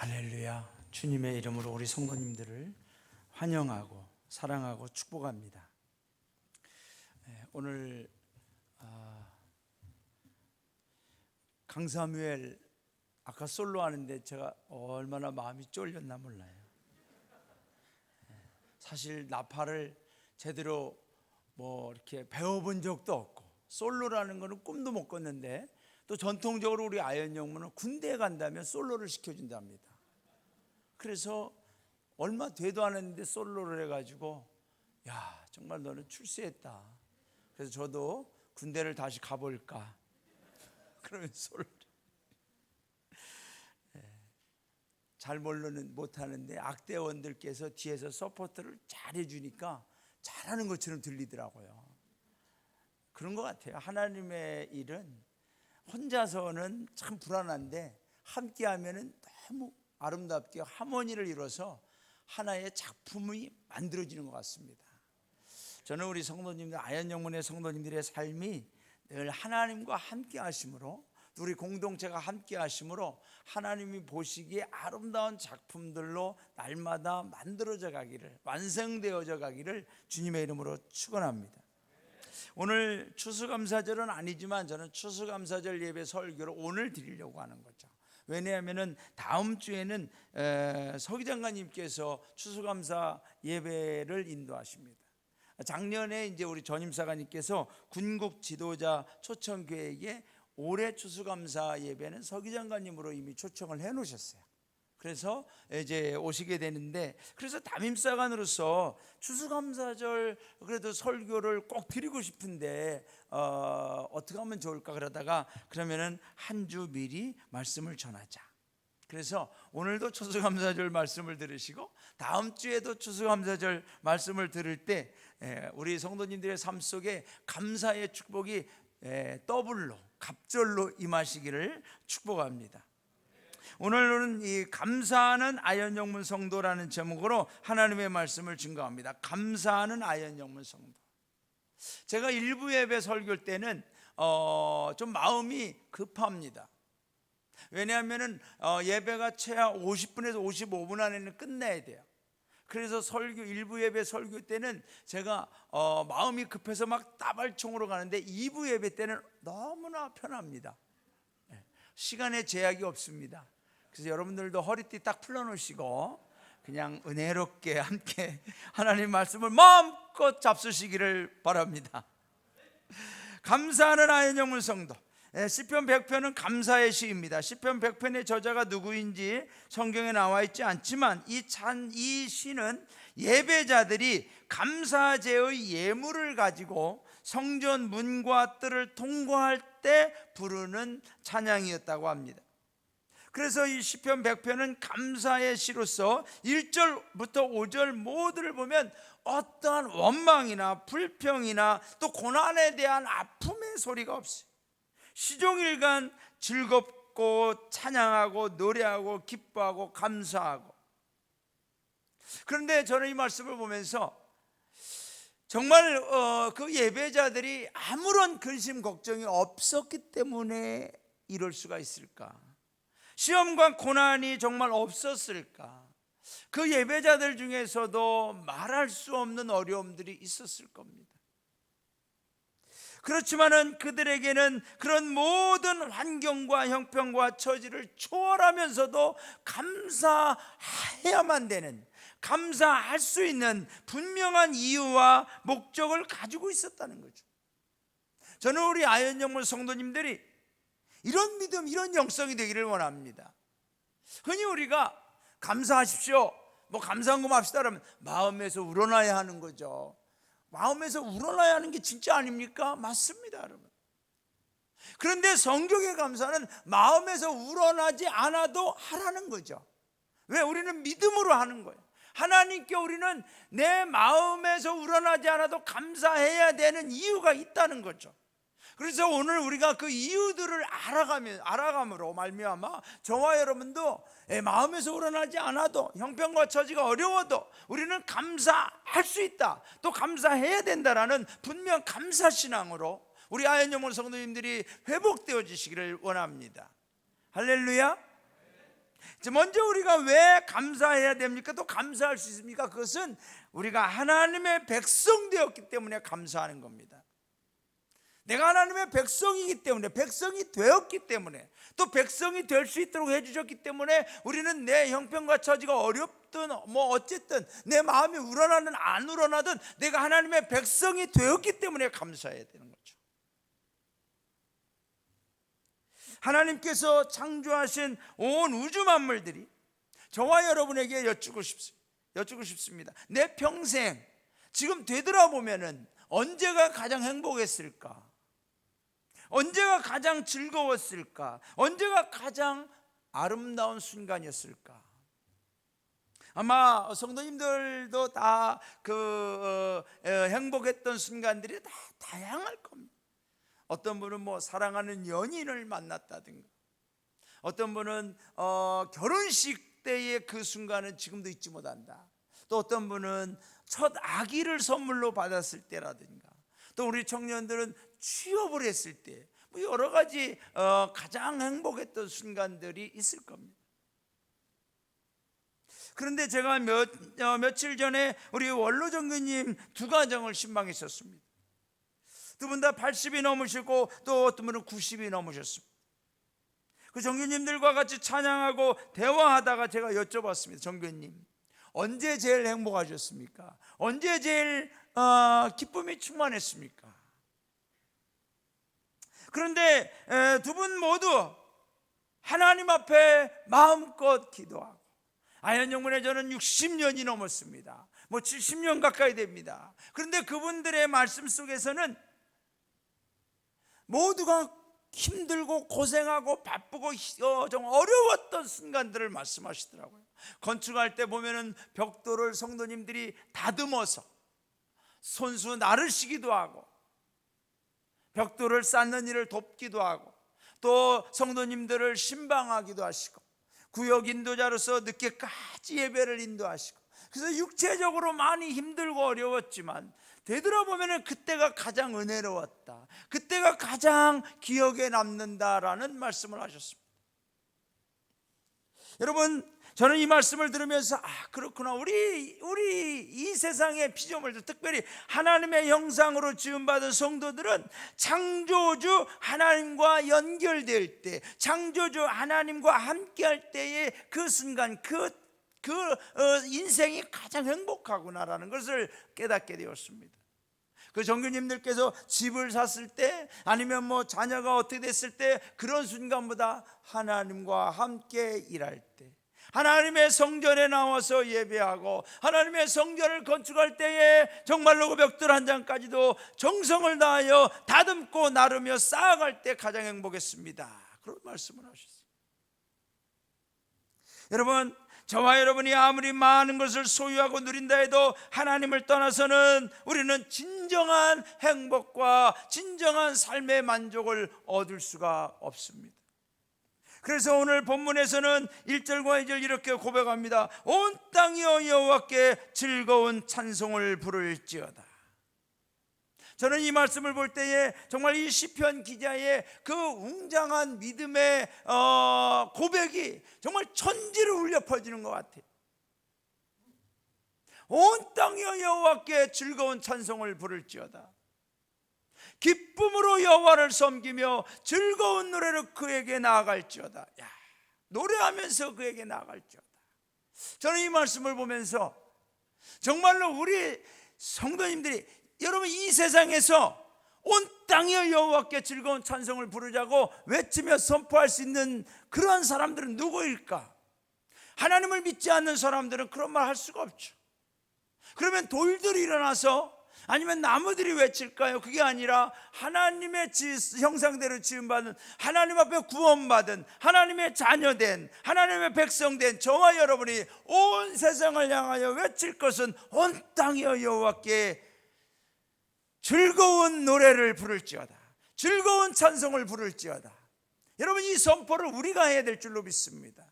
할렐루야. 주님의 이름으로 우리 성도님들을 환영하고 사랑하고 축복합니다. 오늘 강사무엘 아까 솔로 하는데 제가 얼마나 마음이 쫄렸나 몰라요. 사실 나팔을 제대로 이렇게 배워본 적도 없고 솔로라는 거는 꿈도 못 꿨는데, 또 전통적으로 우리 아연영문은 군대에 간다면 솔로를 시켜준답니다. 그래서 얼마 되도 안 했는데 솔로를 해가지고 야, 정말 너는 출세했다. 그래서 저도 군대를 다시 가볼까 그러면 솔로 잘 못하는데 악대원들께서 뒤에서 서포트를 잘 해주니까 잘하는 것처럼 들리더라고요. 그런 것 같아요. 하나님의 일은 혼자서는 참 불안한데 함께 하면은 너무 아름답게 하모니를 이뤄서 하나의 작품이 만들어지는 것 같습니다. 저는 우리 성도님들, 아연영문의 성도님들의 삶이 늘 하나님과 함께 하심으로, 우리 공동체가 함께 하심으로 하나님이 보시기에 아름다운 작품들로 날마다 만들어져 가기를, 완성되어져 가기를 주님의 이름으로 축원합니다. 오늘 추수감사절은 아니지만 저는 추수감사절 예배 설교를 오늘 드리려고 하는 거죠. 왜냐하면 다음 주에는 서 기장관님께서 추수감사 예배를 인도하십니다. 작년에 이제 우리 전임사관님께서 군국 지도자 초청교회에 올해 추수감사 예배는 서 기장관님으로 이미 초청을 해 놓으셨어요. 그래서 이제 오시게 되는데, 그래서 담임사관으로서 추수감사절 그래도 설교를 꼭 드리고 싶은데 어떻게 하면 좋을까 그러다가, 그러면은 한 주 미리 말씀을 전하자. 그래서 오늘도 추수감사절 말씀을 들으시고 다음 주에도 추수감사절 말씀을 들을 때 우리 성도님들의 삶 속에 감사의 축복이 더블로, 갑절로 임하시기를 축복합니다. 오늘은 이 감사하는 아연영문 성도라는 제목으로 하나님의 말씀을 증거합니다. 감사하는 아연영문 성도. 제가 일부 예배 설교할 때는 좀 마음이 급합니다. 왜냐하면 예배가 최하 50분에서 55분 안에는 끝내야 돼요. 그래서 일부 예배 설교 때는 제가 마음이 급해서 막 따발총으로 가는데, 2부 예배 때는 너무나 편합니다. 시간에 제약이 없습니다. 그래서 여러분들도 허리띠 딱 풀어놓으시고 그냥 은혜롭게 함께 하나님 말씀을 마음껏 잡수시기를 바랍니다. 감사하는 아연영문 성도. 시편 100편은 감사의 시입니다. 시편 100편의 저자가 누구인지 성경에 나와 있지 않지만 이 시는 예배자들이 감사제의 예물을 가지고 성전 문과 뜰을 통과할 때 부르는 찬양이었다고 합니다. 그래서 이 시편 100편은 감사의 시로서 1절부터 5절 모두를 보면 어떠한 원망이나 불평이나 또 고난에 대한 아픔의 소리가 없어요. 시종일관 즐겁고 찬양하고 노래하고 기뻐하고 감사하고. 그런데 저는 이 말씀을 보면서 정말 그 예배자들이 아무런 근심 걱정이 없었기 때문에 이럴 수가 있을까? 시험과 고난이 정말 없었을까? 그 예배자들 중에서도 말할 수 없는 어려움들이 있었을 겁니다. 그렇지만은 그들에게는 그런 모든 환경과 형편과 처지를 초월하면서도 감사해야만 되는, 감사할 수 있는 분명한 이유와 목적을 가지고 있었다는 거죠. 저는 우리 아연영문 성도님들이 이런 믿음, 이런 영성이 되기를 원합니다. 흔히 우리가 감사하십시오, 감사한 거 합시다 그러면 마음에서 우러나야 하는 거죠. 마음에서 우러나야 하는 게 진짜 아닙니까? 맞습니다, 여러분. 그런데 성경의 감사는 마음에서 우러나지 않아도 하라는 거죠. 왜? 우리는 믿음으로 하는 거예요. 하나님께 우리는 내 마음에서 우러나지 않아도 감사해야 되는 이유가 있다는 거죠. 그래서 오늘 우리가 그 이유들을 알아감으로 말미암아 저와 여러분도 마음에서 우러나지 않아도, 형편과 처지가 어려워도 우리는 감사할 수 있다, 또 감사해야 된다라는 분명 감사신앙으로 우리 아연영문 성도님들이 회복되어지시기를 원합니다. 할렐루야. 먼저 우리가 왜 감사해야 됩니까? 또 감사할 수 있습니까? 그것은 우리가 하나님의 백성 되었기 때문에 감사하는 겁니다. 내가 하나님의 백성이기 때문에, 백성이 되었기 때문에, 또 백성이 될 수 있도록 해주셨기 때문에 우리는 내 형편과 처지가 어렵든 어쨌든 내 마음이 우러나든 안 우러나든 내가 하나님의 백성이 되었기 때문에 감사해야 되는 거죠. 하나님께서 창조하신 온 우주 만물들이 저와 여러분에게 여쭈고 싶습니다. 내 평생 지금 되돌아보면은 언제가 가장 행복했을까? 언제가 가장 즐거웠을까? 언제가 가장 아름다운 순간이었을까? 아마 성도님들도 다 행복했던 순간들이 다 다양할 겁니다. 어떤 분은 사랑하는 연인을 만났다든가, 어떤 분은 결혼식 때의 그 순간은 지금도 잊지 못한다. 또 어떤 분은 첫 아기를 선물로 받았을 때라든가, 또 우리 청년들은 취업을 했을 때, 여러 가지 가장 행복했던 순간들이 있을 겁니다. 그런데 제가 며칠 전에 우리 원로정교님 두 가정을 신방했었습니다. 두 분 다 80이 넘으시고 또 어떤 분은 90이 넘으셨습니다. 그 정교님들과 같이 찬양하고 대화하다가 제가 여쭤봤습니다. 정교님, 언제 제일 행복하셨습니까? 언제 제일 기쁨이 충만했습니까? 그런데 두 분 모두 하나님 앞에 마음껏 기도하고, 아현영문에 저는 60년이 넘었습니다. 70년 가까이 됩니다. 그런데 그분들의 말씀 속에서는 모두가 힘들고 고생하고 바쁘고 좀 어려웠던 순간들을 말씀하시더라고요. 건축할 때 보면은 벽돌을 성도님들이 다듬어서 손수 나르시기도 하고, 벽돌을 쌓는 일을 돕기도 하고, 또 성도님들을 신방하기도 하시고, 구역 인도자로서 늦게까지 예배를 인도하시고, 그래서 육체적으로 많이 힘들고 어려웠지만 되돌아보면 그때가 가장 은혜로웠다, 그때가 가장 기억에 남는다라는 말씀을 하셨습니다. 여러분, 저는 이 말씀을 들으면서 그렇구나, 우리 이 세상의 피조물들, 특별히 하나님의 형상으로 지음받은 성도들은 창조주 하나님과 연결될 때, 창조주 하나님과 함께할 때의 그 순간, 그 인생이 가장 행복하구나라는 것을 깨닫게 되었습니다. 그 정교님들께서 집을 샀을 때, 아니면 자녀가 어떻게 됐을 때, 그런 순간보다 하나님과 함께 일할 때, 하나님의 성전에 나와서 예배하고 하나님의 성전을 건축할 때에 정말로 그 벽돌 한 장까지도 정성을 다하여 다듬고 나르며 쌓아갈 때 가장 행복했습니다. 그런 말씀을 하셨어요. 여러분, 저와 여러분이 아무리 많은 것을 소유하고 누린다 해도 하나님을 떠나서는 우리는 진정한 행복과 진정한 삶의 만족을 얻을 수가 없습니다. 그래서 오늘 본문에서는 1절과 2절 이렇게 고백합니다. 온 땅이여 여호와께 즐거운 찬송을 부를지어다. 저는 이 말씀을 볼 때에 정말 이 시편 기자의 그 웅장한 믿음의 고백이 정말 천지를 울려 퍼지는 것 같아요. 온 땅이여 여호와께 즐거운 찬송을 부를지어다. 기쁨으로 여호와를 섬기며 즐거운 노래로 그에게 나아갈지어다. 노래하면서 그에게 나아갈지어다. 저는 이 말씀을 보면서 정말로 우리 성도님들이, 여러분, 이 세상에서 온 땅이여 여호와께 즐거운 찬송을 부르자고 외치며 선포할 수 있는 그런 사람들은 누구일까? 하나님을 믿지 않는 사람들은 그런 말 할 수가 없죠. 그러면 돌들이 일어나서, 아니면 나무들이 외칠까요? 그게 아니라 하나님의 형상대로 지음받은, 하나님 앞에 구원받은, 하나님의 자녀된, 하나님의 백성된 저와 여러분이 온 세상을 향하여 외칠 것은 온 땅이여 여호와께 즐거운 노래를 부를지어다, 즐거운 찬송을 부를지어다. 여러분, 이 선포를 우리가 해야 될 줄로 믿습니다.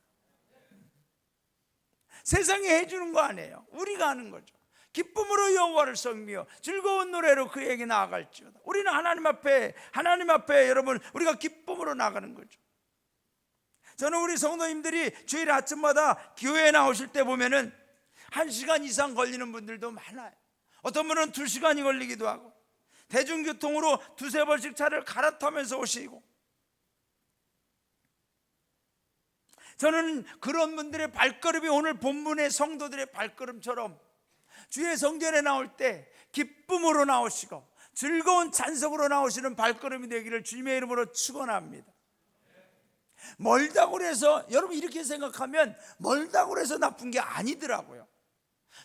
세상이 해주는 거 아니에요. 우리가 하는 거죠. 기쁨으로 여호와를 섬기며 즐거운 노래로 그에게 나아갈지어다. 우리는 하나님 앞에 여러분, 우리가 기쁨으로 나가는 거죠. 저는 우리 성도님들이 주일 아침마다 교회에 나오실 때 보면은 1시간 이상 걸리는 분들도 많아요. 어떤 분은 2시간이 걸리기도 하고, 대중교통으로 2-3번씩 차를 갈아타면서 오시고, 저는 그런 분들의 발걸음이 오늘 본문의 성도들의 발걸음처럼 주의 성전에 나올 때 기쁨으로 나오시고 즐거운 찬송으로 나오시는 발걸음이 되기를 주님의 이름으로 축원합니다. 멀다고 해서, 여러분 이렇게 생각하면 멀다고 해서 나쁜 게 아니더라고요.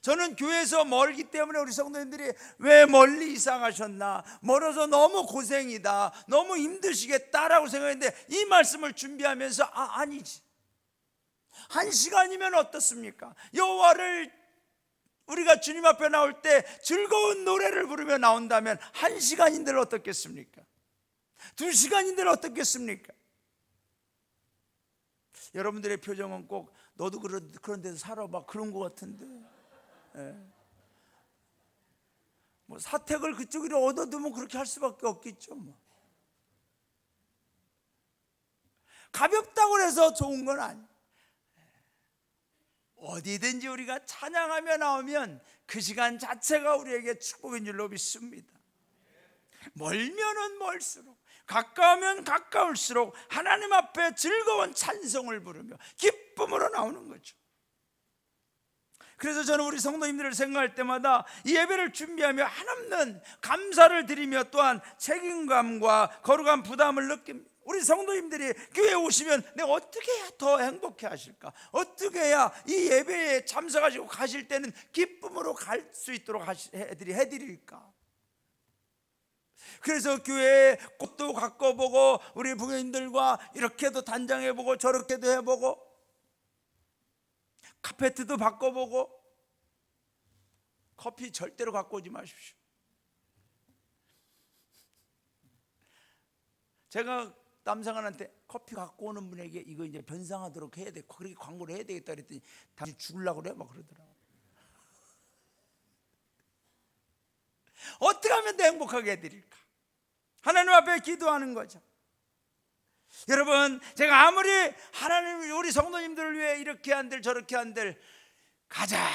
저는 교회에서 멀기 때문에 우리 성도님들이 왜 멀리 이사 가셨나, 멀어서 너무 고생이다, 너무 힘드시겠다라고 생각했는데, 이 말씀을 준비하면서 아니지, 1시간이면 어떻습니까? 여호와를 우리가 주님 앞에 나올 때 즐거운 노래를 부르며 나온다면 1시간인들 어떻겠습니까? 2시간인들 어떻겠습니까? 여러분들의 표정은 꼭 너도 그런 데서 살아 막 그런 것 같은데, 뭐 사택을 그쪽으로 얻어두면 그렇게 할 수밖에 없겠죠. 뭐. 가볍다고 해서 좋은 건 아니에요. 어디든지 우리가 찬양하며 나오면 그 시간 자체가 우리에게 축복인 줄로 믿습니다. 멀면은 멀수록, 가까우면 가까울수록 하나님 앞에 즐거운 찬송을 부르며 기쁨으로 나오는 거죠. 그래서 저는 우리 성도님들을 생각할 때마다 이 예배를 준비하며 한없는 감사를 드리며 또한 책임감과 거룩한 부담을 느낍니다. 우리 성도님들이 교회에 오시면 내가 어떻게 해야 더 행복해 하실까? 어떻게 해야 이 예배에 참석하시고 가실 때는 기쁨으로 갈 수 있도록 해드릴까? 그래서 교회에 꽃도 가꿔보고, 우리 부교인들과 이렇게도 단장해보고 저렇게도 해보고, 카페트도 바꿔보고. 커피 절대로 갖고 오지 마십시오. 제가 남상한테 커피 갖고 오는 분에게 이거 이제 변상하도록 해야 돼, 그렇게 광고를 해야 되겠다 그랬더니 다시 죽으려고 그래 막 그러더라고. 어떻게 하면 더 행복하게 해드릴까? 하나님 앞에 기도하는 거죠. 여러분, 제가 아무리 하나님 우리 성도님들을 위해 이렇게 한들 저렇게 한들 가자,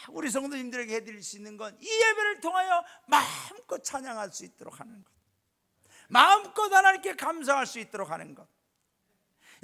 우리 성도님들에게 해드릴 수 있는 건 이 예배를 통하여 마음껏 찬양할 수 있도록 하는 것, 마음껏 하나님께 감사할 수 있도록 하는 것.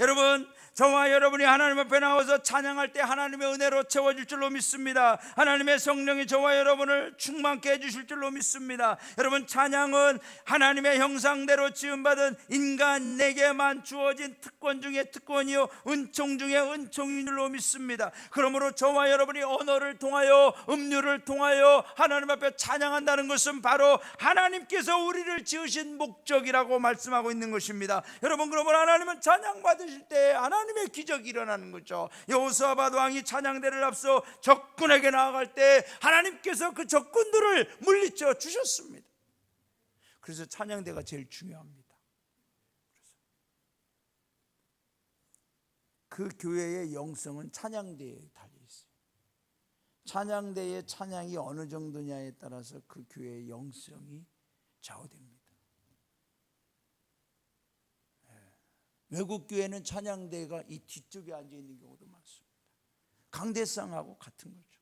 여러분, 저와 여러분이 하나님 앞에 나와서 찬양할 때 하나님의 은혜로 채워질 줄로 믿습니다. 하나님의 성령이 저와 여러분을 충만케 해주실 줄로 믿습니다. 여러분, 찬양은 하나님의 형상대로 지음받은 인간에게만 주어진 특권 중에 특권이요 은총 중에 은총인 줄로 믿습니다. 그러므로 저와 여러분이 언어를 통하여 음료를 통하여 하나님 앞에 찬양한다는 것은 바로 하나님께서 우리를 지으신 목적이라고 말씀하고 있는 것입니다. 여러분, 그러면 하나님은 찬양받으실 때 하나님의 기적이 일어나는 거죠. 여호수아밧 왕이 찬양대를 앞서 적군에게 나아갈 때 하나님께서 그 적군들을 물리쳐 주셨습니다. 그래서 찬양대가 제일 중요합니다. 그 교회의 영성은 찬양대에 달려 있어요. 찬양대의 찬양이 어느 정도냐에 따라서 그 교회의 영성이 좌우됩니다. 외국 교회는 찬양대가 이 뒤쪽에 앉아 있는 경우도 많습니다. 강대상하고 같은 거죠.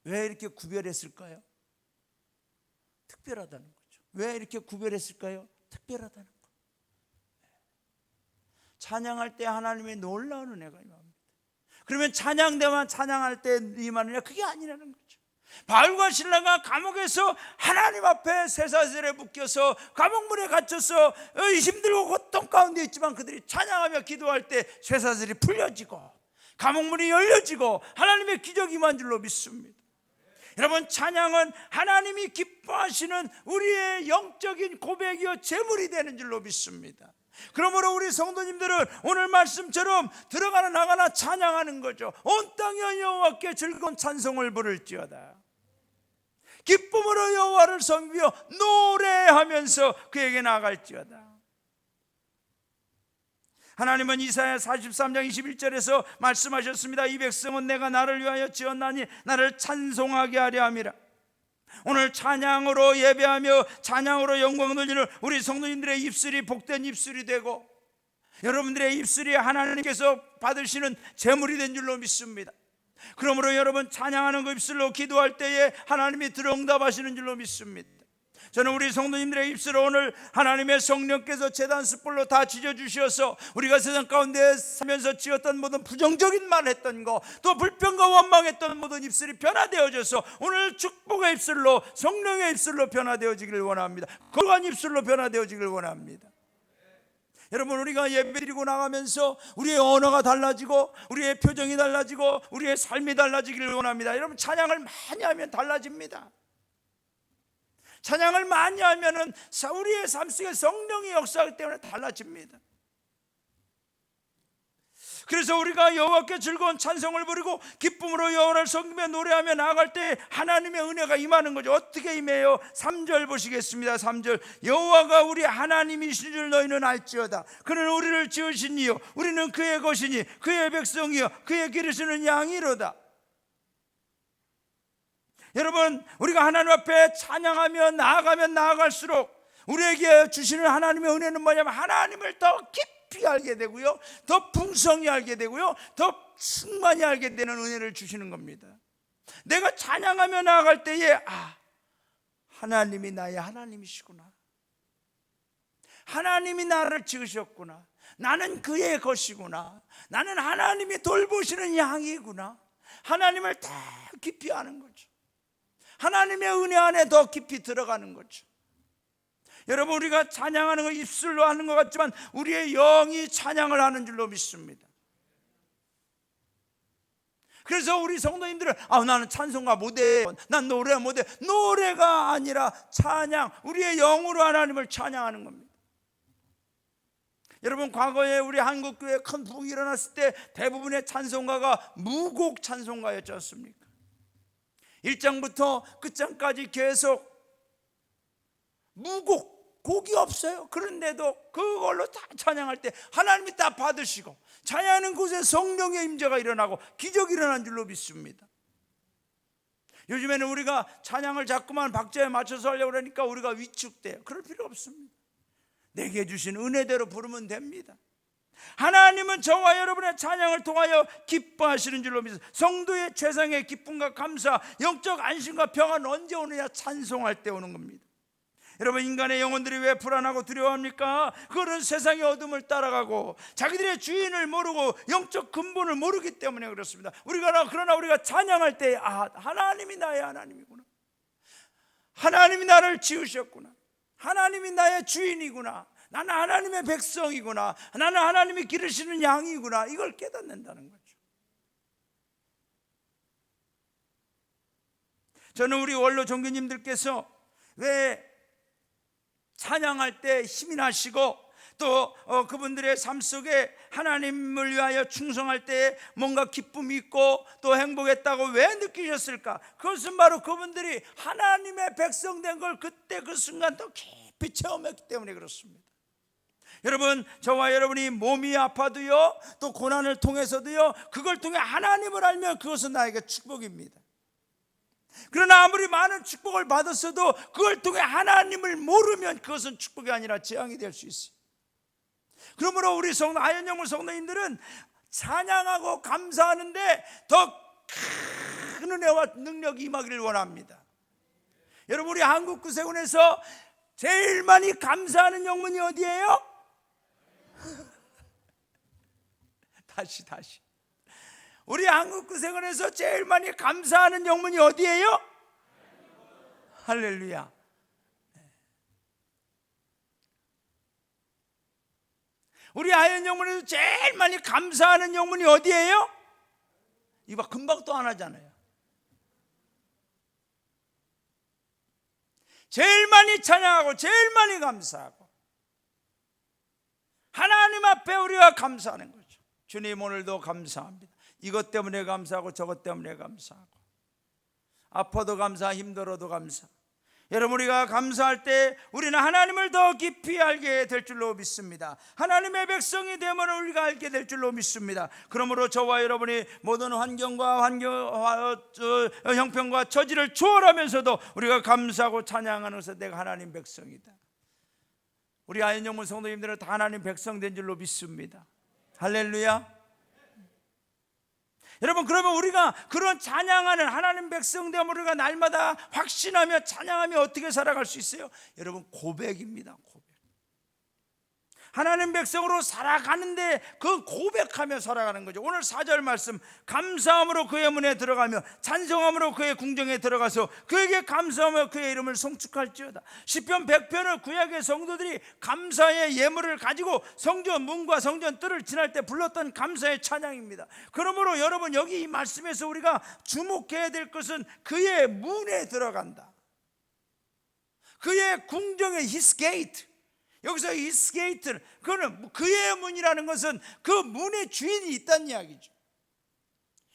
왜 이렇게 구별했을까요? 특별하다는 거죠. 왜 이렇게 구별했을까요? 특별하다는 거. 찬양할 때 하나님의 놀라운 은혜가 임합니다. 그러면 찬양대만 찬양할 때 임하느냐? 그게 아니라는 거죠. 바울과 실라가 감옥에서 하나님 앞에 쇠사슬에 묶여서 감옥문에 갇혀서 힘들고 고통 가운데 있지만 그들이 찬양하며 기도할 때 쇠사슬이 풀려지고 감옥문이 열려지고 하나님의 기적이 임한 줄로 믿습니다. 여러분, 찬양은 하나님이 기뻐하시는 우리의 영적인 고백이요 제물이 되는 줄로 믿습니다. 그러므로 우리 성도님들은 오늘 말씀처럼 들어가나 나가나 찬양하는 거죠. 온 땅이 여호와께 즐거운 찬송을 부를지어다. 기쁨으로 여호와를 섬기며 노래하면서 그에게 나아갈지어다. 하나님은 이사야 43장 21절에서 말씀하셨습니다. 이 백성은 내가 나를 위하여 지었나니 나를 찬송하게 하려 함이라. 오늘 찬양으로 예배하며 찬양으로 영광을 돌리는 우리 성도님들의 입술이 복된 입술이 되고, 여러분들의 입술이 하나님께서 받으시는 제물이 된 줄로 믿습니다. 그러므로 여러분 찬양하는 그 입술로 기도할 때에 하나님이 들어응답하시는 줄로 믿습니다. 저는 우리 성도님들의 입술을 오늘 하나님의 성령께서 제단 숯불로 다 지져주셔서 우리가 세상 가운데 살면서 지었던 모든 부정적인 말 했던 거, 또 불평과 원망했던 모든 입술이 변화되어져서 오늘 축복의 입술로, 성령의 입술로 변화되어지기를 원합니다. 거룩한 입술로 변화되어지기를 원합니다. 여러분, 우리가 예배드리고 나가면서 우리의 언어가 달라지고 우리의 표정이 달라지고 우리의 삶이 달라지기를 원합니다. 여러분, 찬양을 많이 하면 달라집니다. 찬양을 많이 하면은 우리의 삶 속에 성령이 역사하기 때문에 달라집니다. 그래서 우리가 여호와께 즐거운 찬송을 부르고 기쁨으로 여호와를 섬기며 노래하며 나아갈 때 하나님의 은혜가 임하는 거죠. 어떻게 임해요? 3절 보시겠습니다. 3절, 여호와가 우리 하나님이신 줄 너희는 알지어다. 그는 우리를 지으신 이요 우리는 그의 것이니 그의 백성이요 그의 기르시는 양이로다. 여러분, 우리가 하나님 앞에 찬양하며 나아가면 나아갈수록 우리에게 주시는 하나님의 은혜는 뭐냐면 하나님을 더 깊이 알게 되고요, 더 풍성히 알게 되고요, 더 충만히 알게 되는 은혜를 주시는 겁니다. 내가 찬양하며 나아갈 때에 하나님이 나의 하나님이시구나, 하나님이 나를 지으셨구나, 나는 그의 것이구나, 나는 하나님이 돌보시는 양이구나, 하나님을 더 깊이 아는 거죠. 하나님의 은혜 안에 더 깊이 들어가는 거죠. 여러분, 우리가 찬양하는 거 입술로 하는 것 같지만 우리의 영이 찬양을 하는 줄로 믿습니다. 그래서 우리 성도님들은 나는 찬송가 못해, 난 노래 못해. 노래가 아니라 찬양, 우리의 영으로 하나님을 찬양하는 겁니다. 여러분, 과거에 우리 한국교회에 큰 부흥이 일어났을 때 대부분의 찬송가가 무곡 찬송가였지 않습니까? 1장부터 끝장까지 계속 무곡, 곡이 없어요. 그런데도 그걸로 다 찬양할 때 하나님이 다 받으시고 찬양하는 곳에 성령의 임재가 일어나고 기적이 일어난 줄로 믿습니다. 요즘에는 우리가 찬양을 자꾸만 박자에 맞춰서 하려고 그러니까 우리가 위축돼요. 그럴 필요 없습니다. 내게 주신 은혜대로 부르면 됩니다. 하나님은 저와 여러분의 찬양을 통하여 기뻐하시는 줄로 믿습니다. 성도의 최상의 기쁨과 감사, 영적 안심과 평안은 언제 오느냐? 찬송할 때 오는 겁니다. 여러분, 인간의 영혼들이 왜 불안하고 두려워합니까? 그들은 세상의 어둠을 따라가고 자기들의 주인을 모르고 영적 근본을 모르기 때문에 그렇습니다. 그러나 우리가 찬양할 때 하나님이 나의 하나님이구나, 하나님이 나를 지으셨구나, 하나님이 나의 주인이구나, 나는 하나님의 백성이구나, 나는 하나님이 기르시는 양이구나, 이걸 깨닫는다는 거죠. 저는 우리 원로 종교님들께서 왜 찬양할 때 힘이 나시고 또 그분들의 삶 속에 하나님을 위하여 충성할 때 뭔가 기쁨이 있고 또 행복했다고 왜 느끼셨을까? 그것은 바로 그분들이 하나님의 백성 된 걸 그때 그 순간 더 깊이 체험했기 때문에 그렇습니다. 여러분, 저와 여러분이 몸이 아파도요, 또 고난을 통해서도요, 그걸 통해 하나님을 알면 그것은 나에게 축복입니다. 그러나 아무리 많은 축복을 받았어도 그걸 통해 하나님을 모르면 그것은 축복이 아니라 재앙이 될 수 있어요. 그러므로 우리 아현영물 성도님들은 찬양하고 감사하는데 더 큰 은혜와 능력이 임하기를 원합니다. 여러분, 우리 한국구세군에서 제일 많이 감사하는 영문이 어디예요? 다시 우리 한국구세군에서 제일 많이 감사하는 영문이 어디예요? 할렐루야. 우리 아현 영문에서 제일 많이 감사하는 영문이 어디예요? 이거 금방 또 안 하잖아요. 제일 많이 찬양하고 제일 많이 감사하고 하나님 앞에 우리가 감사하는 거죠. 주님, 오늘도 감사합니다. 이것 때문에 감사하고 저것 때문에 감사하고, 아파도 감사, 힘들어도 감사. 여러분, 우리가 감사할 때 우리는 하나님을 더 깊이 알게 될 줄로 믿습니다. 하나님의 백성이 되면 우리가 알게 될 줄로 믿습니다. 그러므로 저와 여러분이 모든 환경과 형편과 처지를 초월하면서도 우리가 감사하고 찬양하는 것은 내가 하나님 백성이다. 우리 아현영문 성도님들은 다 하나님 백성 된 줄로 믿습니다. 할렐루야. 여러분, 그러면 우리가 그런 찬양하는 하나님 백성 됨을 우리가 날마다 확신하며 찬양하며 어떻게 살아갈 수 있어요? 여러분, 고백입니다. 고백. 하나님 백성으로 살아가는데 그 고백하며 살아가는 거죠. 오늘 4절 말씀, 감사함으로 그의 문에 들어가며 찬송함으로 그의 궁정에 들어가서 그에게 감사하며 그의 이름을 송축할지어다. 시편 100편을 구약의 성도들이 감사의 예물을 가지고 성전 문과 성전 뜰을 지날 때 불렀던 감사의 찬양입니다. 그러므로 여러분, 여기 이 말씀에서 우리가 주목해야 될 것은 그의 문에 들어간다. 그의 궁정에, His gate. 여기서 His gate는, 그는 그의 문이라는 것은 그 문의 주인이 있다는 이야기죠.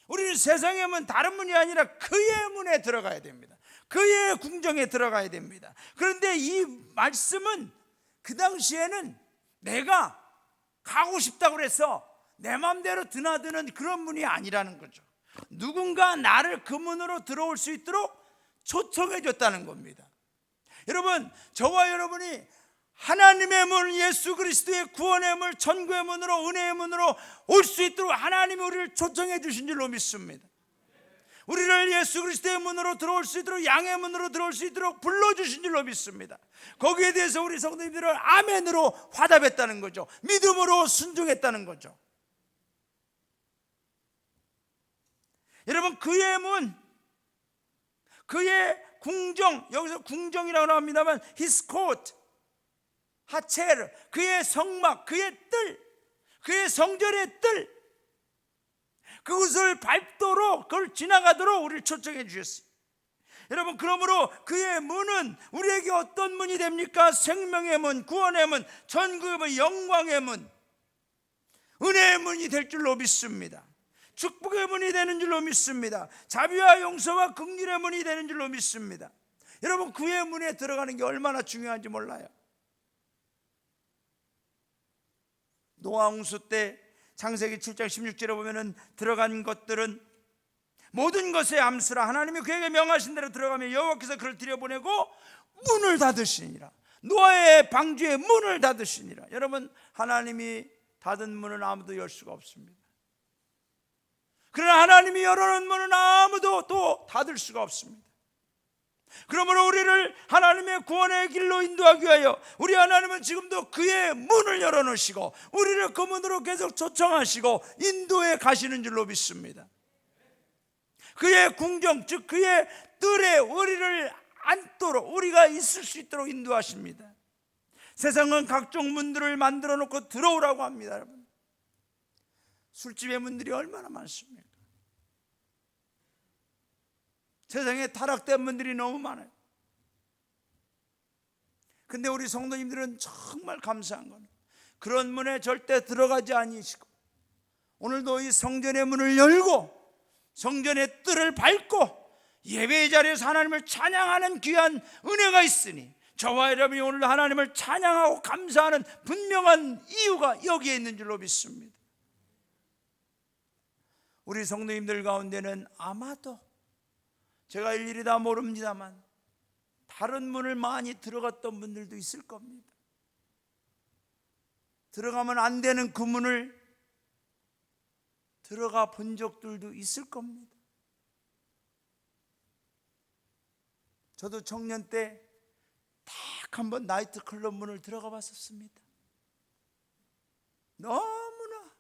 우리는 세상의 문, 다른 문이 아니라 그의 문에 들어가야 됩니다. 그의 궁정에 들어가야 됩니다. 그런데 이 말씀은 그 당시에는 내가 가고 싶다고 해서 내 마음대로 드나드는 그런 문이 아니라는 거죠. 누군가 나를 그 문으로 들어올 수 있도록 초청해 줬다는 겁니다. 여러분, 저와 여러분이 하나님의 문, 예수 그리스도의 구원의 문, 천국의 문으로, 은혜의 문으로 올 수 있도록 하나님이 우리를 초청해 주신 줄로 믿습니다. 우리를 예수 그리스도의 문으로 들어올 수 있도록, 양의 문으로 들어올 수 있도록 불러주신 줄로 믿습니다. 거기에 대해서 우리 성도님들은 아멘으로 화답했다는 거죠. 믿음으로 순종했다는 거죠. 여러분, 그의 문, 그의 궁정, 여기서 궁정이라고 나옵니다만 His court, 하체르, 그의 성막, 그의 뜰, 그의 성전의 뜰, 그것을 밟도록, 그걸 지나가도록 우리를 초청해 주셨어요. 여러분, 그러므로 그의 문은 우리에게 어떤 문이 됩니까? 생명의 문, 구원의 문, 전국의 문, 영광의 문, 은혜의 문이 될 줄로 믿습니다. 축복의 문이 되는 줄로 믿습니다. 자비와 용서와 긍휼의 문이 되는 줄로 믿습니다. 여러분, 그의 문에 들어가는 게 얼마나 중요한지 몰라요. 노아 홍수 때 창세기 7장 16절에 보면은 들어간 것들은 모든 것의 암수라 하나님이 그에게 명하신 대로 들어가며 여호와께서 그를 들여보내고 문을 닫으시니라. 노아의 방주의 문을 닫으시니라. 여러분, 하나님이 닫은 문은 아무도 열 수가 없습니다. 그러나 하나님이 열어놓은 문은 아무도 또 닫을 수가 없습니다. 그러므로 우리를 하나님의 구원의 길로 인도하기 위하여 우리 하나님은 지금도 그의 문을 열어놓으시고 우리를 그 문으로 계속 초청하시고 인도해 가시는 줄로 믿습니다. 그의 궁정, 즉 그의 뜰에 우리를 앉도록, 우리가 있을 수 있도록 인도하십니다. 세상은 각종 문들을 만들어 놓고 들어오라고 합니다. 여러분, 술집의 문들이 얼마나 많습니까? 세상에 타락된 문들이 너무 많아요. 근데 우리 성도님들은 정말 감사한 거는 그런 문에 절대 들어가지 아니시고 오늘도 이 성전의 문을 열고 성전의 뜰을 밟고 예배의 자리에서 하나님을 찬양하는 귀한 은혜가 있으니 저와 여러분이 오늘 하나님을 찬양하고 감사하는 분명한 이유가 여기에 있는 줄로 믿습니다. 우리 성도님들 가운데는 아마도 제가 일일이 다 모릅니다만 다른 문을 많이 들어갔던 분들도 있을 겁니다. 들어가면 안 되는 그 문을 들어가 본 적들도 있을 겁니다. 저도 청년 때 딱 한번 나이트클럽 문을 들어가 봤었습니다. 너무나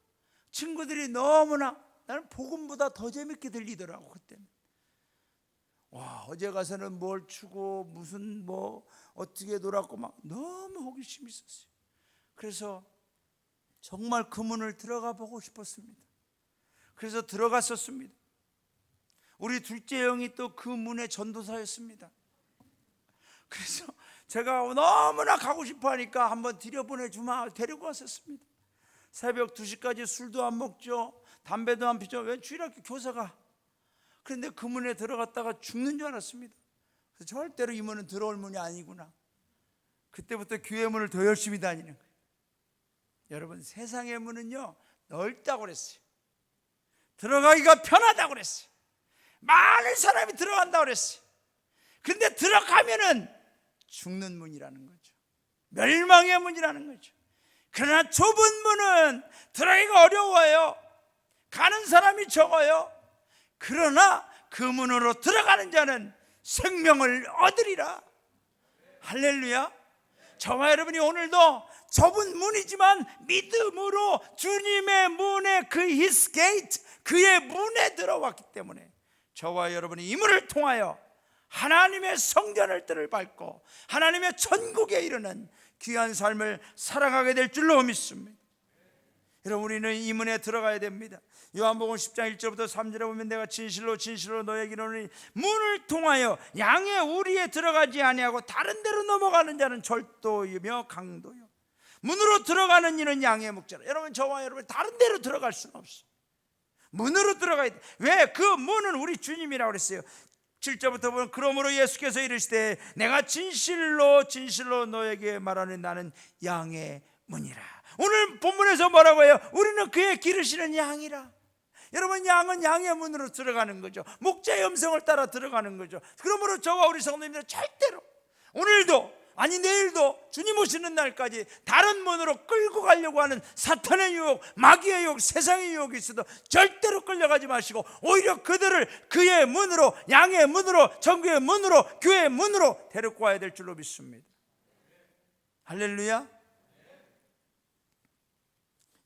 친구들이 너무나 나는 복음보다 더 재밌게 들리더라고. 그때는 와, 어제 가서는 뭘 추고 무슨 뭐 어떻게 놀았고 막 너무 호기심이 있었어요. 그래서 정말 그 문을 들어가 보고 싶었습니다. 그래서 들어갔었습니다. 우리 둘째 형이 또 그 문의 전도사였습니다. 그래서 제가 너무나 가고 싶어 하니까 한번 들여보내주마 데리고 왔었습니다. 새벽 2시까지 술도 안 먹죠, 담배도 안 피죠. 왜 주일학교 교사가. 그런데 그 문에 들어갔다가 죽는 줄 알았습니다. 그래서 절대로 이 문은 들어올 문이 아니구나. 그때부터 교회 문을 더 열심히 다니는 거예요. 여러분, 세상의 문은요 넓다고 그랬어요. 들어가기가 편하다고 그랬어요. 많은 사람이 들어간다고 그랬어요. 근데 들어가면은 죽는 문이라는 거죠. 멸망의 문이라는 거죠. 그러나 좁은 문은 들어가기가 어려워요. 가는 사람이 적어요. 그러나 그 문으로 들어가는 자는 생명을 얻으리라. 할렐루야. 저와 여러분이 오늘도 좁은 문이지만 믿음으로 주님의 문에, 그 His gate, 그의 문에 들어왔기 때문에 저와 여러분이 이 문을 통하여 하나님의 성전을 뜰을 밟고 하나님의 천국에 이르는 귀한 삶을 살아가게 될 줄로 믿습니다. 여러분, 우리는 이 문에 들어가야 됩니다. 요한복음 10장 1절부터 3절에 보면 내가 진실로 진실로 너에게 이르노니 문을 통하여 양의 우리에 들어가지 아니하고 다른 데로 넘어가는 자는 절도이며 강도요. 문으로 들어가는 이는 양의 목자라. 여러분, 저와 여러분 다른 데로 들어갈 수는 없어요. 문으로 들어가야 돼. 왜? 그 문은 우리 주님이라고 그랬어요. 7절부터 보면 그러므로 예수께서 이르시되 내가 진실로 진실로 너에게 말하는 나는 양의 문이라. 오늘 본문에서 뭐라고 해요? 우리는 그의 기르시는 양이라. 여러분, 양은 양의 문으로 들어가는 거죠. 목자의 음성을 따라 들어가는 거죠. 그러므로 저와 우리 성도님들 절대로 오늘도 아니 내일도 주님 오시는 날까지 다른 문으로 끌고 가려고 하는 사탄의 유혹, 마귀의 유혹, 세상의 유혹이 있어도 절대로 끌려가지 마시고 오히려 그들을 그의 문으로, 양의 문으로, 천국의 문으로, 교회의 문으로 데리고 와야 될 줄로 믿습니다. 할렐루야.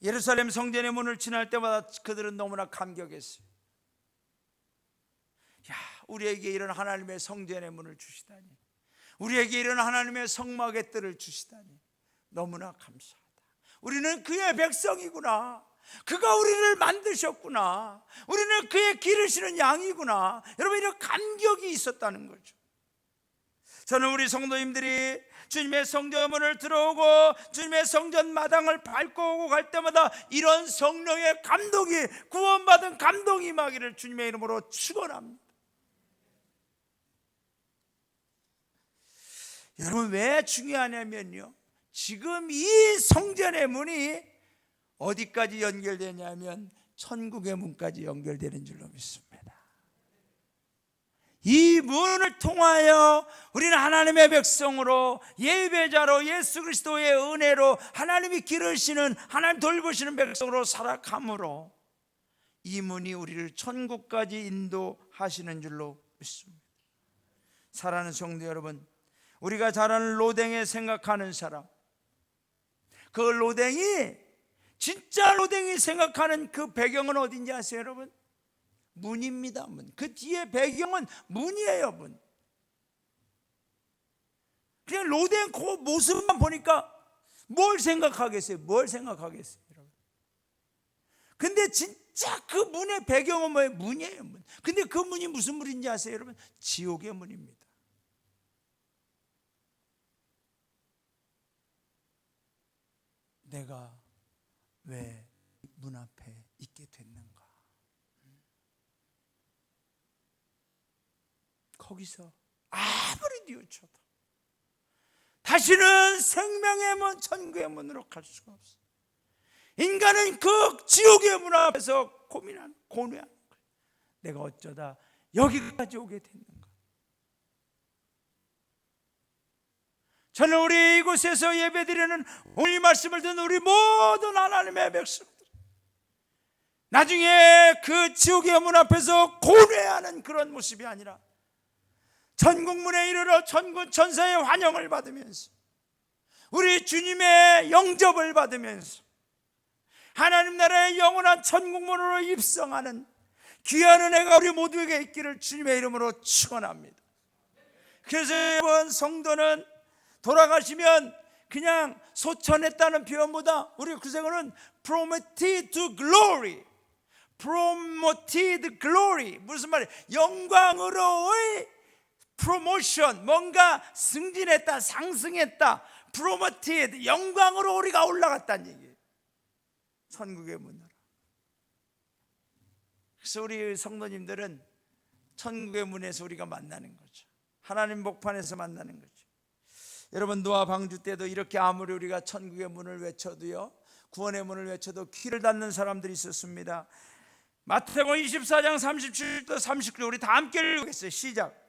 예루살렘 성전의 문을 지날 때마다 그들은 너무나 감격했어요. 야, 우리에게 이런 하나님의 성전의 문을 주시다니, 우리에게 이런 하나님의 성막의 뜰을 주시다니 너무나 감사하다. 우리는 그의 백성이구나. 그가 우리를 만드셨구나. 우리는 그의 기르시는 양이구나. 여러분, 이런 감격이 있었다는 거죠. 저는 우리 성도님들이 주님의 성전문을 들어오고 주님의 성전 마당을 밟고 오고 갈 때마다 이런 성령의 감동이, 구원받은 감동이 임하기를 주님의 이름으로 축원합니다. 여러분, 왜 중요하냐면요, 지금 이 성전의 문이 어디까지 연결되냐면 천국의 문까지 연결되는 줄로 믿습니다. 이 문을 통하여 우리는 하나님의 백성으로, 예배자로, 예수 그리스도의 은혜로 하나님이 기르시는, 하나님 돌보시는 백성으로 살아가므로 이 문이 우리를 천국까지 인도하시는 줄로 믿습니다. 사랑하는 성도 여러분, 우리가 잘 아는 로댕에 생각하는 사람, 그 로댕이, 진짜 로댕이 생각하는 그 배경은 어딘지 아세요 여러분? 문입니다. 문. 그 뒤에 배경은 문이에요. 문. 그냥 로댕 그 모습만 보니까 뭘 생각하겠어요? 뭘 생각하겠어요 여러분? 근데 진짜 그 문의 배경은 뭐예요? 문이에요. 문. 근데 그 문이 무슨 문인지 아세요 여러분? 지옥의 문입니다. 내가 왜 문 앞에 있게 됐는가? 거기서 아무리 뉘우쳐도 다시는 생명의 문, 천국의 문으로 갈 수가 없어. 인간은 그 지옥의 문 앞에서 고민하는, 고뇌하는 거예요. 내가 어쩌다 여기까지 오게 됐는가? 저는 우리 이곳에서 예배드리는 오늘 이 말씀을 듣는 우리 모든 하나님의 백성들, 나중에 그 지옥의 문 앞에서 고뇌하는 그런 모습이 아니라 천국문에 이르러 천군 천사의 환영을 받으면서 우리 주님의 영접을 받으면서 하나님 나라의 영원한 천국문으로 입성하는 귀한 은혜가 우리 모두에게 있기를 주님의 이름으로 축원합니다. 그래서 이번 성도는 돌아가시면 그냥 소천했다는 표현보다 우리 구세군은 promoted to glory, promoted glory, 무슨 말이에요? 영광으로의 promotion, 뭔가 승진했다, 상승했다, promoted, 영광으로 우리가 올라갔다는 얘기예요. 천국의 문으로. 그래서 우리 성도님들은 천국의 문에서 우리가 만나는 거죠. 하나님 복판에서 만나는 거죠. 여러분, 노아 방주 때도 이렇게 아무리 우리가 천국의 문을 외쳐도요, 구원의 문을 외쳐도 귀를 닫는 사람들이 있었습니다. 마태복음 24장 37절 39절 우리 다 함께 읽겠어요. 시작.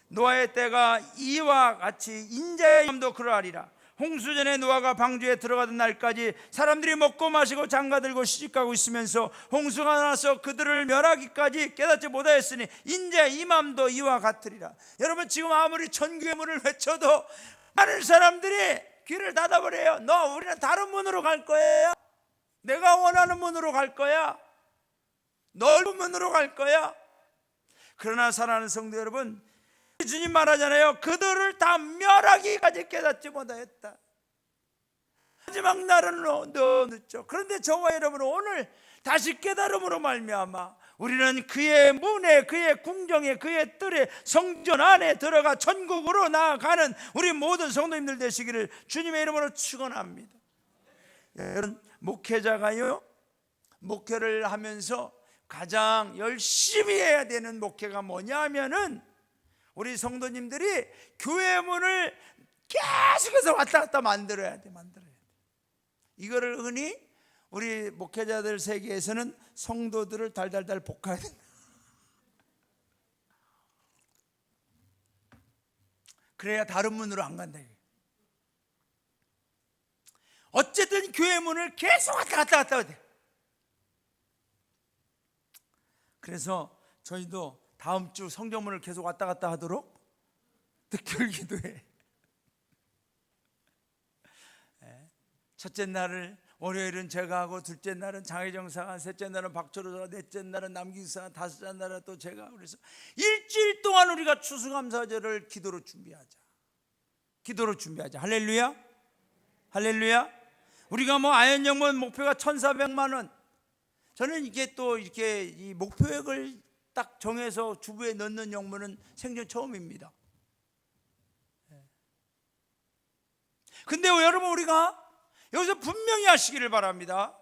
노아의 때가 이와 같이 인자의 영도 그러하리라. 홍수전에 노아가 방주에 들어가던 날까지 사람들이 먹고 마시고 장가들고 시집가고 있으면서 홍수가 나서 그들을 멸하기까지 깨닫지 못하였으니 인제 이 맘도 이와 같으리라. 여러분, 지금 아무리 천국의 문을 외쳐도 많은 사람들이 귀를 닫아버려요. 우리는 다른 문으로 갈 거예요. 내가 원하는 문으로 갈 거야. 넓은 문으로 갈 거야. 그러나 사랑하는 성도 여러분, 주님 말하잖아요. 그들을 다 멸하기까지 깨닫지 못하였다. 마지막 날은 너무 늦죠. 그런데 저와 여러분은 오늘 다시 깨달음으로 말미암아 우리는 그의 문에, 그의 궁정에, 그의 뜰에, 성전 안에 들어가 천국으로 나아가는 우리 모든 성도님들 되시기를 주님의 이름으로 축원합니다. 여러분, 목회자가요, 목회를 하면서 가장 열심히 해야 되는 목회가 뭐냐 하면은 우리 성도님들이 교회 문을 계속해서 왔다 갔다 만들어야 돼. 이거를 흔히 우리 목회자들 세계에서는 성도들을 달달달 볶아야 된다. 그래야 다른 문으로 안 간다. 어쨌든 교회 문을 계속 왔다 갔다 해야 돼. 그래서 저희도 다음 주 성경문을 계속 왔다 갔다 하도록 특별 기도해. 첫째 날을 월요일은 제가 하고, 둘째 날은 장혜정사가, 셋째 날은 박철호사가, 넷째 날은 남기사가, 다섯째 날은 또 제가. 그래서 일주일 동안 우리가 추수감사절을 기도로 준비하자. 할렐루야. 우리가 아현영문 목표가 1,400만 원. 저는 이게 또 이렇게 이 목표액을 딱 정해서 주부에 넣는 영문은 생전 처음입니다. 근데 여러분, 우리가 여기서 분명히 하시기를 바랍니다.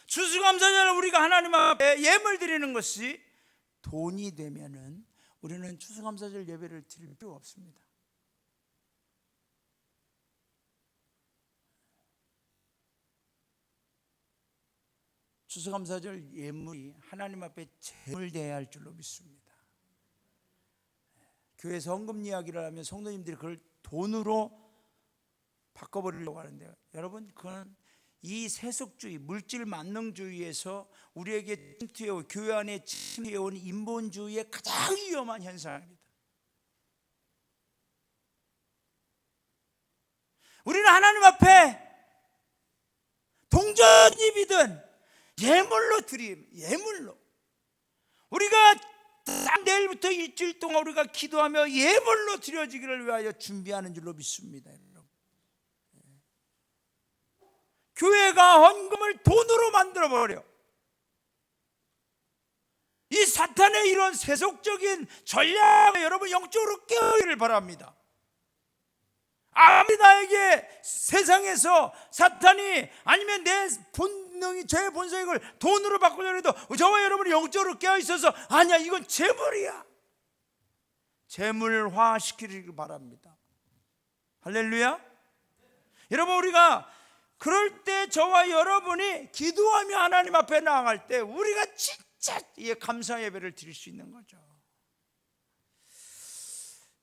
추수감사절을 우리가 하나님 앞에 예물 드리는 것이 돈이 되면은 우리는 추수감사절 예배를 드릴 필요가 없습니다. 추수감사절 예물이 하나님 앞에 제물되어야 할 줄로 믿습니다. 교회에서 헌금 이야기를 하면 성도님들이 그걸 돈으로 바꿔버리려고 하는데요, 여러분, 그건 이 세속주의, 물질 만능주의에서 우리에게 침투해온, 교회 안에 침투해온 인본주의의 가장 위험한 현상입니다. 우리는 하나님 앞에 동전입이든 예물로 드림, 예물로. 우리가 내일부터 일주일 동안 우리가 기도하며 예물로 드려지기를 위하여 준비하는 줄로 믿습니다. 교회가 헌금을 돈으로 만들어버려. 이 사탄의 이런 세속적인 전략에 여러분 영적으로 깨어기를 바랍니다. 아무리 나에게 세상에서 사탄이 아니면 내 본능이, 제 본성을 돈으로 바꾸려고 해도 저와 여러분이 영적으로 깨어있어서 아니야, 이건 재물이야, 재물화시키기를 바랍니다. 할렐루야. 여러분, 우리가 그럴 때 저와 여러분이 기도하며 하나님 앞에 나아갈 때 우리가 진짜 감사 예배를 드릴 수 있는 거죠.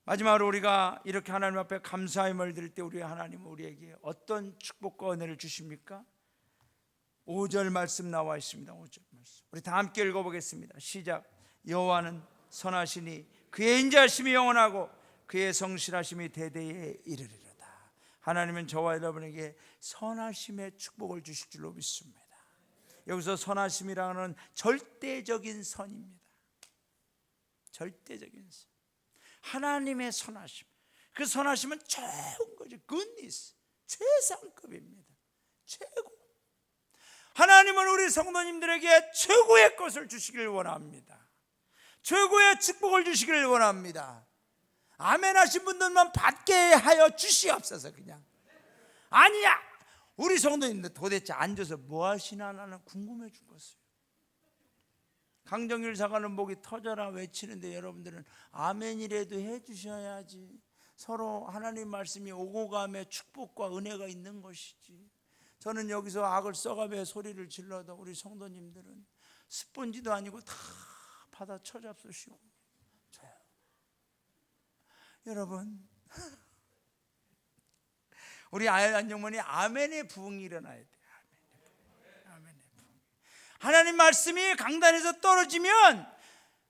마지막으로 우리가 이렇게 하나님 앞에 감사함을 드릴 때 우리 하나님은 우리에게 어떤 축복과 은혜를 주십니까? 5절 말씀 나와 있습니다. 5절 말씀 우리 다 함께 읽어보겠습니다. 시작. 여호와는 선하시니 그의 인자하심이 영원하고 그의 성실하심이 대대에 이르리로다. 하나님은 저와 여러분에게 선하심의 축복을 주실 줄로 믿습니다. 여기서 선하심이라는 절대적인 선입니다. 절대적인 선. 하나님의 선하심, 그 선하심은 좋은 거죠. goodness, 최상급입니다. 최고. 하나님은 우리 성도님들에게 최고의 것을 주시기를 원합니다. 최고의 축복을 주시기를 원합니다. 아멘 하신 분들만 받게 하여 주시옵소서. 그냥 아니야, 우리 성도님들 도대체 앉아서 뭐 하시나 나는 궁금해 죽겠어요. 강정일 사가는 목이 터져라 외치는데 여러분들은 아멘이라도 해주셔야지. 서로 하나님 말씀이 오고 가며 축복과 은혜가 있는 것이지. 저는 여기서 악을 써가며 소리를 질러도 우리 성도님들은 스펀지도 아니고 다 받아 쳐잡수시고. 여러분, 우리 안영모니 아멘의 부흥이 일어나야 돼요. 아멘의 부흥. 하나님 말씀이 강단에서 떨어지면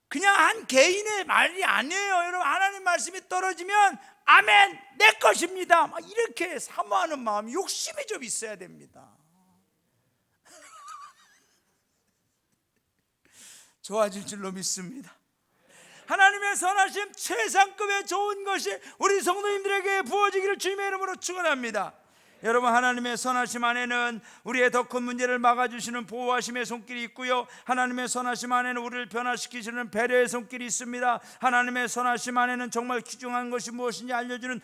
그냥 한 개인의 말이 아니에요. 여러분, 하나님 말씀이 떨어지면 아멘, 내 것입니다, 막 이렇게 사모하는 마음, 욕심이 좀 있어야 됩니다. 좋아질 줄로 믿습니다. 하나님의 선하심, 최상급의 좋은 것이 우리 성도님들에게 부어지기를 주님의 이름으로 축원합니다. 여러분, 하나님의 선하심 안에는 우리의 더 큰 문제를 막아주시는 보호하심의 손길이 있고요, 하나님의 선하심 안에는 우리를 변화시키시는 배려의 손길이 있습니다. 하나님의 선하심 안에는 정말 귀중한 것이 무엇인지 알려주는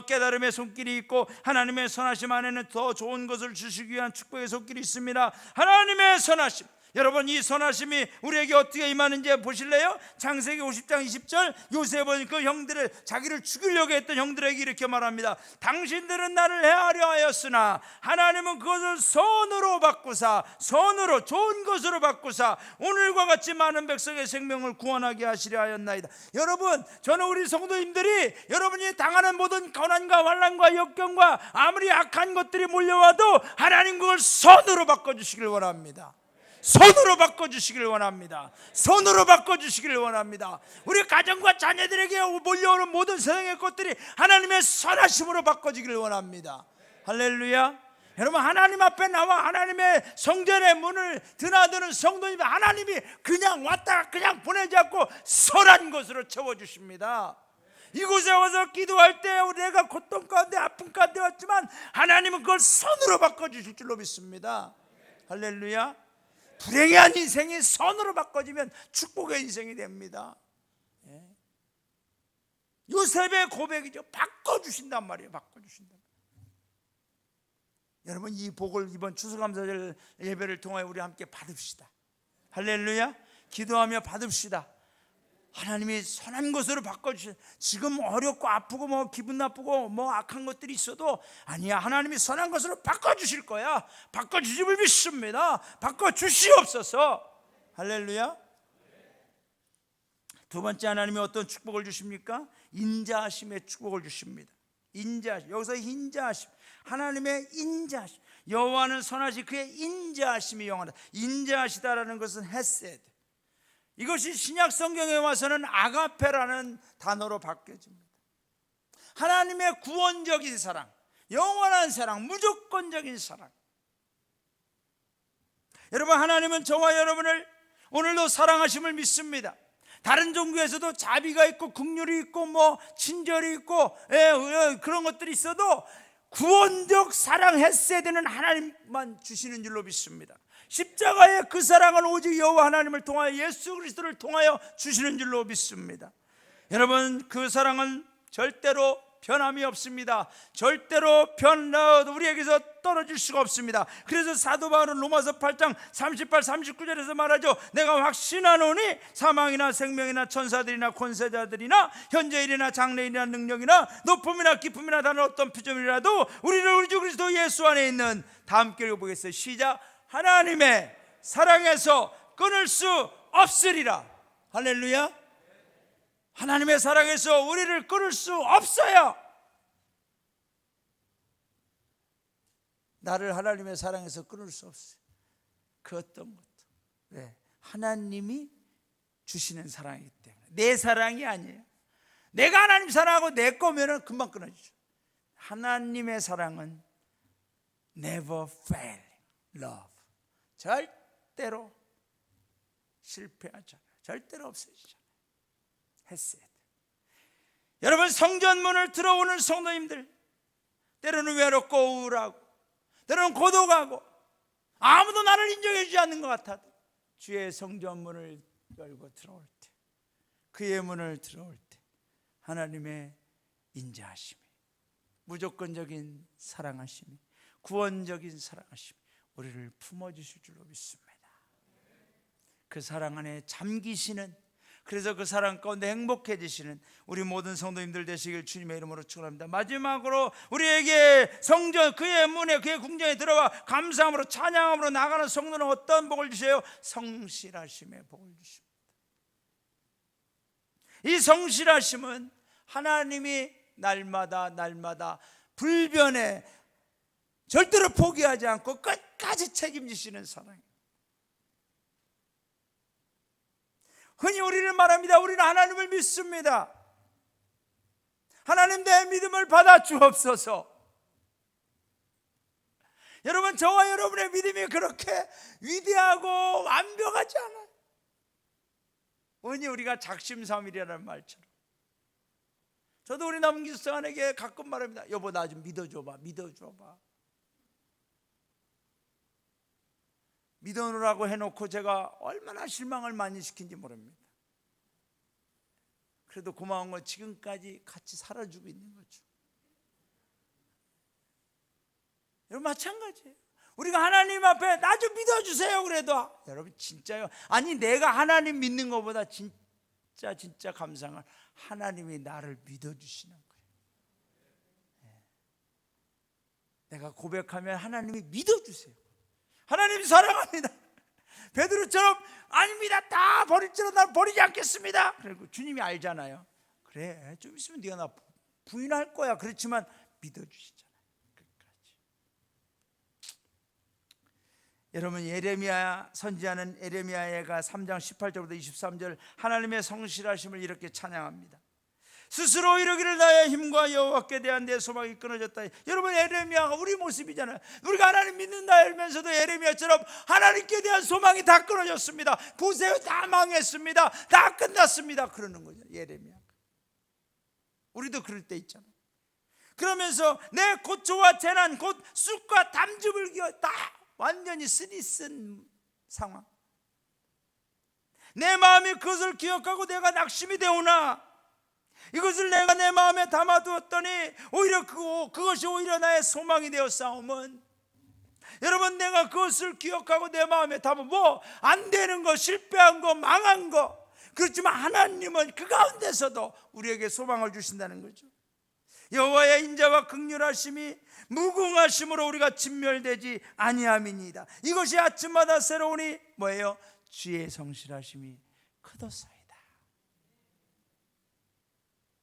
깨달음의 손길이 있고, 하나님의 선하심 안에는 더 좋은 것을 주시기 위한 축복의 손길이 있습니다. 하나님의 선하심, 여러분, 이 선하심이 우리에게 어떻게 임하는지 보실래요? 창세기 50장 20절, 요셉은 그 형들을, 자기를 죽이려고 했던 형들에게 이렇게 말합니다. 당신들은 나를 해하려 하였으나 하나님은 그것을 선으로 바꾸사, 선으로, 좋은 것으로 바꾸사 오늘과 같이 많은 백성의 생명을 구원하게 하시려 하였나이다. 여러분, 저는 우리 성도님들이 여러분이 당하는 모든 고난과 환난과 역경과 아무리 악한 것들이 몰려와도 하나님 그걸 선으로 바꿔주시길 원합니다. 손으로 바꿔주시기를 원합니다. 손으로 바꿔주시기를 원합니다. 우리 가정과 자녀들에게 몰려오는 모든 세상의 것들이 하나님의 선하심으로 바꿔지기를 원합니다. 할렐루야. 여러분, 하나님 앞에 나와 하나님의 성전의 문을 드나드는 성도님, 하나님이 그냥 왔다가 그냥 보내지 않고 선한 것으로 채워주십니다. 이곳에 와서 기도할 때 내가 고통 가운데 아픔 가운데 왔지만 하나님은 그걸 선으로 바꿔주실 줄로 믿습니다. 할렐루야. 불행한 인생이 선으로 바꿔지면 축복의 인생이 됩니다. 요셉의 고백이죠. 바꿔주신단 말이에요. 바꿔주신단 말이에요. 여러분, 이 복을 이번 추수감사절 예배를 통하여 우리 함께 받읍시다. 할렐루야. 기도하며 받읍시다. 하나님이 선한 것으로 바꿔주신, 지금 어렵고 아프고 뭐 기분 나쁘고 뭐 악한 것들이 있어도 아니야, 하나님이 선한 것으로 바꿔주실 거야. 바꿔주심을 믿습니다. 바꿔주시옵소서. 할렐루야. 두 번째, 하나님이 어떤 축복을 주십니까? 인자하심의 축복을 주십니다. 인자하심, 여기서 인자하심, 하나님의 인자하심. 여호와는 선하시 그의 인자하심이 영원하다. 인자하시다라는 것은 헤세드, 이것이 신약 성경에 와서는 아가페라는 단어로 바뀌어집니다. 하나님의 구원적인 사랑, 영원한 사랑, 무조건적인 사랑. 여러분, 하나님은 저와 여러분을 오늘도 사랑하심을 믿습니다. 다른 종교에서도 자비가 있고 긍휼이 있고 뭐 친절이 있고 그런 것들이 있어도 구원적 사랑 헤세드는 하나님만 주시는 줄로 믿습니다. 십자가의 그 사랑은 오직 여호와 하나님을 통하여 예수 그리스도를 통하여 주시는 줄로 믿습니다. 여러분, 그 사랑은 절대로 변함이 없습니다. 절대로 우리에게서 떨어질 수가 없습니다. 그래서 사도 바울은 로마서 8장 38, 39절에서 말하죠. 내가 확신하노니 사망이나 생명이나 천사들이나 권세자들이나 현재일이나 장래일이나 능력이나 높음이나 깊음이나 다른 어떤 피조물이라도 우리를 우리 주 그리스도 예수 안에 있는, 다 함께 읽어보겠어요. 시작. 하나님의 사랑에서 끊을 수 없으리라. 할렐루야. 하나님의 사랑에서 우리를 끊을 수 없어요. 나를 하나님의 사랑에서 끊을 수 없어요. 그 어떤 것도. 왜? 하나님이 주시는 사랑이기 때문에. 내 사랑이 아니에요. 내가 하나님 사랑하고 내 거면은 금방 끊어지죠. 하나님의 사랑은 never fail love. 절대로 실패하잖아요. 절대로 없어지잖아요. 헤세드. 여러분, 성전문을 들어오는 성도님들, 때로는 외롭고 우울하고 때로는 고독하고 아무도 나를 인정해 주지 않는 것 같아도 주의 성전문을 열고 들어올 때, 그의 문을 들어올 때 하나님의 인자하심이, 무조건적인 사랑하심이, 구원적인 사랑하심이 우리를 품어주실 줄로 믿습니다. 그 사랑 안에 잠기시는, 그래서 그 사랑 가운데 행복해지시는 우리 모든 성도님들 되시길 주님의 이름으로 축원합니다. 마지막으로 우리에게 성전, 그의 문에, 그의 궁정에 들어와 감사함으로 찬양함으로 나가는 성도는 어떤 복을 주세요? 성실하심의 복을 주십니다. 이 성실하심은 하나님이 날마다 불변에 절대로 포기하지 않고 끝까지 책임지시는 사랑이에요. 흔히 우리는 말합니다. 우리는 하나님을 믿습니다. 하나님 내 믿음을 받아 주옵소서. 여러분, 저와 여러분의 믿음이 그렇게 위대하고 완벽하지 않아요. 흔히 우리가 작심삼일이라는 말처럼. 저도 우리 남기수장에게 가끔 말합니다. 여보, 나 좀 믿어줘봐. 믿어놓으라고 해놓고 제가 얼마나 실망을 많이 시킨지 모릅니다. 그래도 고마운 건 지금까지 같이 살아주고 있는 거죠. 여러분, 마찬가지예요. 우리가 하나님 앞에 나 좀 믿어주세요 그래도, 여러분 진짜요, 아니 내가 하나님 믿는 것보다 진짜 감사한 건 하나님이 나를 믿어주시는 거예요. 내가 고백하면 하나님이 믿어주세요. 하나님 사랑합니다. 베드로처럼 아닙니다, 다 버릴 줄은 날 버리지 않겠습니다. 그리고 주님이 알잖아요. 그래, 좀 있으면 네가 나 부인할 거야. 그렇지만 믿어주시잖아요, 끝까지. 여러분, 예레미야 선지자는 예레미야가 3장 18절부터 23절 하나님의 성실하심을 이렇게 찬양합니다. 스스로 이르기를 나의 힘과 여호와께 대한 내 소망이 끊어졌다. 여러분, 예레미야가 우리 모습이잖아요. 우리가 하나님 믿는다 하면서도 예레미야처럼 하나님께 대한 소망이 다 끊어졌습니다. 보세요, 다 망했습니다. 다 끝났습니다. 그러는 거죠, 예레미야가. 우리도 그럴 때 있잖아요. 그러면서 내 고초와 재난, 곧 쑥과 담즙을 다 완전히 쓰리 쓴 상황. 내 마음이 그것을 기억하고 내가 낙심이 되오나 이것을 내가 내 마음에 담아두었더니 오히려 그것이 오히려 나의 소망이 되었사오면, 여러분, 내가 그것을 기억하고 내 마음에 담아 안 되는 거, 실패한 거, 망한 거, 그렇지만 하나님은 그 가운데서도 우리에게 소망을 주신다는 거죠. 여호와의 인자와 긍휼하심이 무궁하심으로 우리가 진멸되지 아니함이니이다. 이것이 아침마다 새로우니 뭐예요? 주의 성실하심이 크도소이다.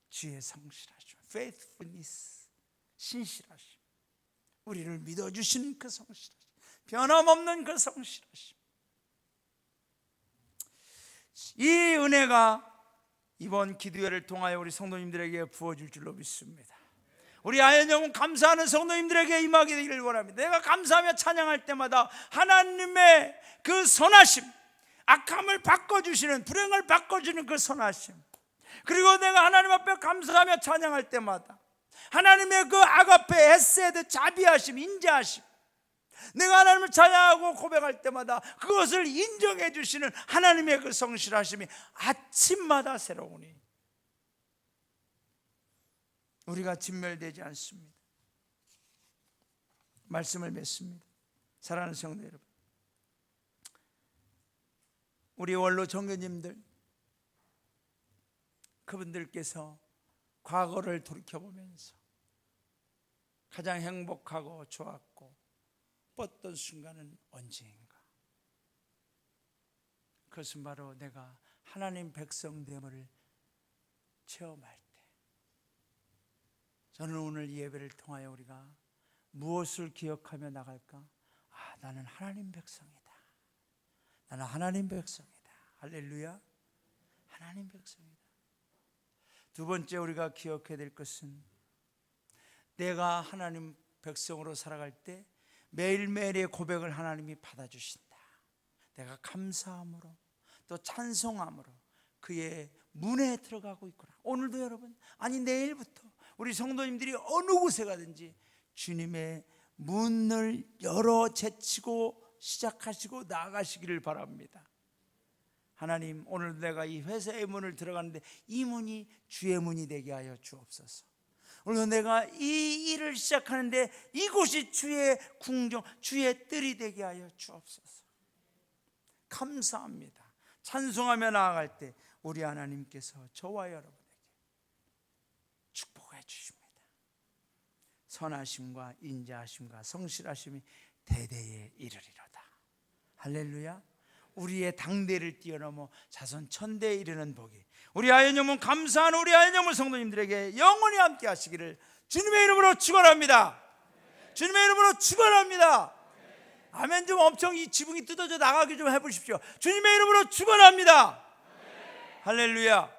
주의 성실하심, faithfulness, 신실하심, 우리를 믿어주시는 그 성실하심, 변함없는 그 성실하심. 이 은혜가 이번 기도회를 통하여 우리 성도님들에게 부어질 줄로 믿습니다. 우리 아연영은 감사하는 성도님들에게 임하기를 원합니다. 내가 감사하며 찬양할 때마다 하나님의 그 선하심, 악함을 바꿔주시는, 불행을 바꿔주는 그 선하심, 그리고 내가 하나님 앞에 감사하며 찬양할 때마다 하나님의 그 아가페, 헤세드, 자비하심, 인자하심, 내가 하나님을 찬양하고 고백할 때마다 그것을 인정해 주시는 하나님의 그 성실하심이 아침마다 새로우니 우리가 진멸되지 않습니다. 말씀을 맺습니다. 사랑하는 성도 여러분, 우리 원로 종교님들, 그분들께서 과거를 돌이켜보면서 가장 행복하고 좋았고 뻗던 순간은 언제인가? 그것은 바로 내가 하나님 백성됨을 체험할 때. 저는 오늘 이 예배를 통하여 우리가 무엇을 기억하며 나갈까? 나는 하나님 백성이다. 나는 하나님 백성이다. 할렐루야. 하나님 백성이다. 두 번째 우리가 기억해야 될 것은, 내가 하나님 백성으로 살아갈 때 매일매일의 고백을 하나님이 받아주신다. 내가 감사함으로 또 찬송함으로 그의 문에 들어가고 있구나. 오늘도 여러분, 아니 내일부터 우리 성도님들이 어느 곳에 가든지 주님의 문을 열어 제치고 시작하시고 나아가시기를 바랍니다. 하나님, 오늘 내가 이 회사의 문을 들어가는데 이 문이 주의 문이 되게 하여 주옵소서. 오늘 내가 이 일을 시작하는데 이곳이 주의 궁정, 주의 뜰이 되게 하여 주옵소서. 감사합니다. 찬송하며 나아갈 때 우리 하나님께서 저와 여러분에게 축복해 주십니다. 선하심과 인자하심과 성실하심이 대대에 이르리로다. 할렐루야. 우리의 당대를 뛰어넘어 자손 천대에 이르는 복이 우리 아연영문 감사하는 우리 아연영문 성도님들에게 영원히 함께 하시기를 주님의 이름으로 축원합니다. 주님의 이름으로 축원합니다. 아멘. 좀 엄청 이 지붕이 뜯어져 나가게 좀 해보십시오. 주님의 이름으로 축원합니다. 할렐루야.